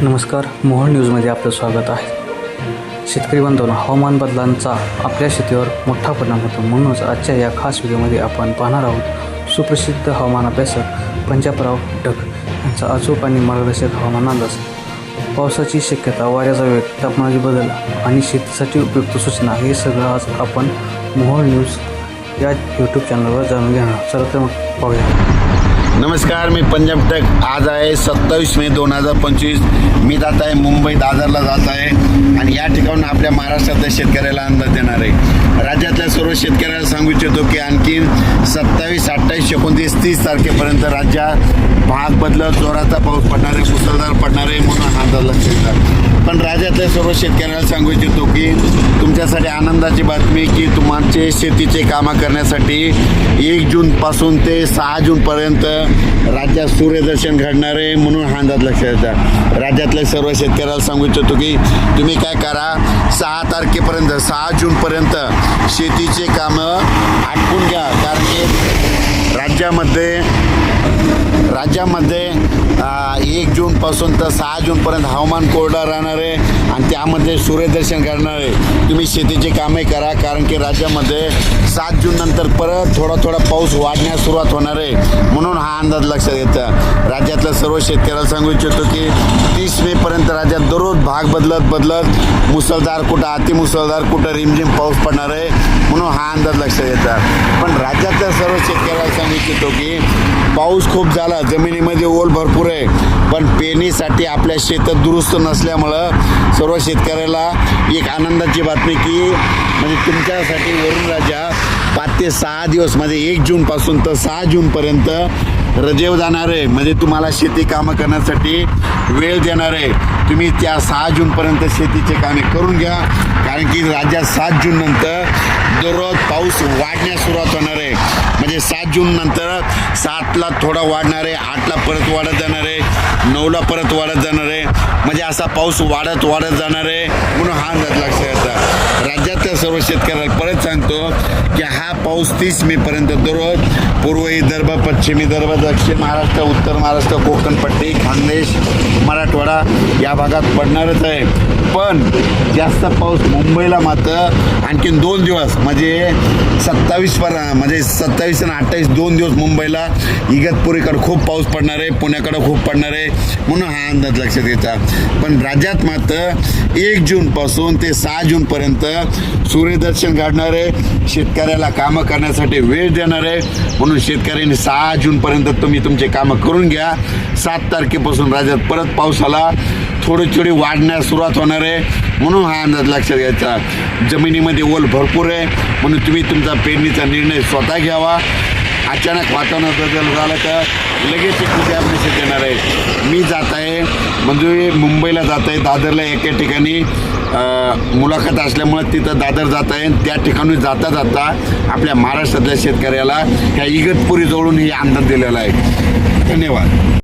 नमस्कार, मोहन न्यूजमध्ये आपलं स्वागत आहे। शेतकरी बांधवांनो, हवामान बदलांचा आपल्या शेतीवर मोठा परिणाम होतो। म्हणूनच आजच्या या खास व्हिडिओमध्ये आपण पाहणार आहोत सुप्रसिद्ध हवामान अभ्यासक पंजाबराव ढग यांचा अचूक आणि मार्गदर्शक हवामान अंदाज। पावसाची शक्यता, वाऱ्याचा वेग, तापमानाचे बदल आणि शेतीसाठी उपयुक्त सूचना हे सगळं आज आपण मोहन न्यूज या यूट्यूब चॅनलवर जाणून घेणार आहोत। चला तर मग पाहूया। नमस्कार, मी पंजाब ढग। आज आहे 27 मे 2025। मी जात आहे मुंबई दादरला जात आहे आणि या ठिकाणून आपल्या महाराष्ट्रातल्या शेतकऱ्याला अंदाज देणार आहे। राज्यातल्या सर्व शेतकऱ्याला सांगू इच्छितो की आणखीन 27, 28, 29, 30 तारखेपर्यंत राज्यात भाग बदलत जोराचा पाऊस पडणार आहे, मुसळधार पडणार आहे म्हणून हा अंदाज लक्षात येतात। पण राज्यातल्या सर्व शेतकऱ्याला सांगू इच्छितो की तुमच्यासाठी आनंदाची बातमी की तुमचे शेतीचे कामं करण्यासाठी 1 जूनपासून ते 6 जूनपर्यंत राज्यात सूर्यदर्शन घडणार आहे म्हणून हा अंदाज लक्षात येतात। राज्यातल्या सर्व शेतकऱ्याला सांगू इच्छितो की तुम्ही काय करा, 6 तारखेपर्यंत 6 जूनपर्यंत शेतीचे कामं आटपून घ्या, कारण की राज्यामध्ये 1 जूनपासून तर 6 जूनपर्यंत हवामान कोरडं राहणार आहे आणि त्यामध्ये सूर्यदर्शन करणार आहे। तुम्ही शेतीची कामे करा, कारण की राज्यामध्ये 7 जूननंतर परत थोडा पाऊस वाढण्यास सुरुवात होणार आहे म्हणून हा अंदाज लक्षात येतं। राज्यातल्या सर्व शेतकऱ्याला सांगू इच्छितो की 30 मेपर्यंत राज्यात दररोज भाग बदलत मुसळधार, कुठं अतिमुसळधार, कुठं रिमझिम पाऊस पडणार आहे म्हणून हा अंदाज लक्षात येतात। पण राज्यातल्या सर्व शेतकऱ्याला सांगू इच्छितो की पाऊस खूप झाला, जमिनीमध्ये ओल भरपूर आहे, पण पेरणीसाठी आपल्या शेतात दुरुस्त नसल्यामुळं सर्व शेतकऱ्याला एक आनंदाची बातमी की म्हणजे तुमच्यासाठी वरून राजा 5 ते 6 दिवस म्हणजे 1 जूनपासून तर 6 जूनपर्यंत रजेवर जाणार आहे, म्हणजे तुम्हाला शेती कामं करण्यासाठी वेळ देणार आहे। तुम्ही त्या 6 जूनपर्यंत शेतीचे कामे करून घ्या, कारण की राज्यात 7 जूननंतर दररोज पाऊस वाढण्यास सुरुवात होणार आहे। म्हणजे 7 जूननंतर 7ला थोडा वाढणार आहे, 8ला परत वाढत जाणार आहे, 9ला परत वाढत जाणार आहे, म्हणजे असा पाऊस वाढत जाणार आहे म्हणून हा अंदाज लक्षात येतात। राज्यातल्या सर्व शेतकऱ्याला परत सांगतो की हा पाऊस 30 मेपर्यंत दररोज पूर्व विदर्भ, पश्चिम विदर्भ, दक्षिण महाराष्ट्र, उत्तर महाराष्ट्र, कोकणपट्टी, खानदेश, मराठवाडा या भागात पडणारच आहे। पण जास्त पाऊस मुंबईला मात्र आणखीन 2 दिवस म्हणजे 27 आणि 28 2 दिवस मुंबईला इगतपुरीकडे खूप पाऊस पडणार आहे, पुण्याकडे खूप पडणार आहे म्हणून हा अंदाज लक्षात येतात। पण राज्यात मात्र 1 जूनपासून ते 6 जूनपर्यंत सूर्यदर्शन घडणार आहे, शेतकऱ्याला कामं करण्यासाठी वेळ देणार आहे म्हणून शेतकऱ्यांनी 6 जूनपर्यंत तुम्ही तुमचे कामं करून घ्या। 7 तारखेपासून राज्यात परत पावसाला थोडी वाढण्यास सुरुवात होणार आहे म्हणून हा अंदाज लक्षात घ्यायचा। जमिनीमध्ये ओल भरपूर आहे म्हणून तुम्ही तुमचा पेरणीचा निर्णय स्वतः घ्यावा। अचानक वातावरण बदल झालं तर लगेच कुठे अपडेट येणार आहे। मी जात आहे म्हणजे मुंबईला जात आहे, दादरला एका ठिकाणी मुलाखत असल्यामुळे तिथं दादर जात आहे। त्या ठिकाणी जाता आपल्या महाराष्ट्रातल्या शेतकऱ्याला ह्या इगतपुरी जवळून ही अंदाज दिलेला आहे। धन्यवाद।